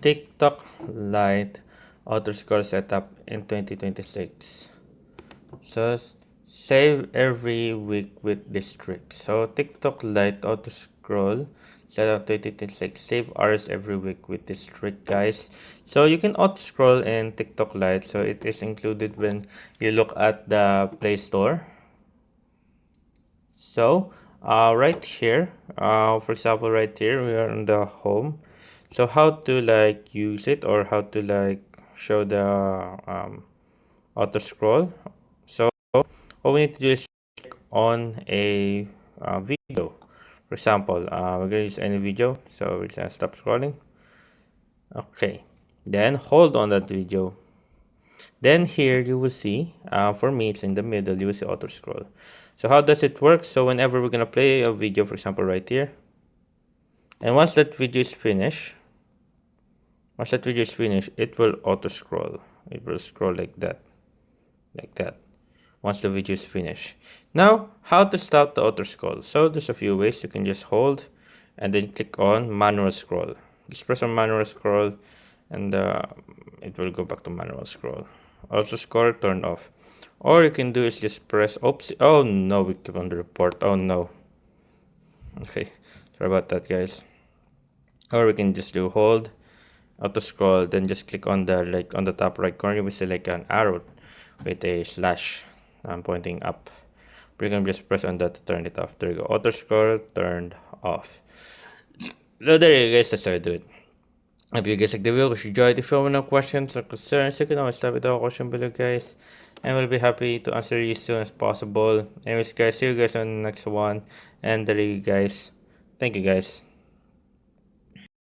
TikTok Lite auto scroll setup in 2026. So save every week with this trick. So TikTok Lite auto scroll setup 2026. Save hours every week with this trick, guys. So you can auto scroll in TikTok Lite. So it is included when you look at the Play Store. So right here, for example, right here we are on the home. So how to like use it, or how to like show the auto scroll. So all we need to do is click on a video. For example, we're gonna use any video, so we're gonna stop scrolling. Okay, then hold on that video. Then here you will see, for me it's in the middle, you will see auto scroll. So how does it work? So whenever we're gonna play a video, for example right here, and once that video is finished, it will auto scroll. It will scroll like that, like that. Once the video is finished. Now, how to stop the auto scroll? So there's a few ways. You can just hold and then click on manual scroll. Just press on manual scroll and it will go back to manual scroll. Auto scroll turned off. Or you can do is just press, oops, oh no, we click on the report, oh no. Okay, sorry about that, guys. Or we can just do hold, auto scroll, then just click on the, like on the top right corner, you will see like an arrow with a slash pointing up. We're gonna just press on that to turn it off. There you go. Auto scroll turned off. So there you guys, that's how I do it. Hope you guys like the video. If you enjoyed, if you have no questions or concerns, you can always type it down question below, guys. And we'll be happy to answer you as soon as possible. Anyways, guys, see you guys on the next one. And there you guys. Thank you, guys.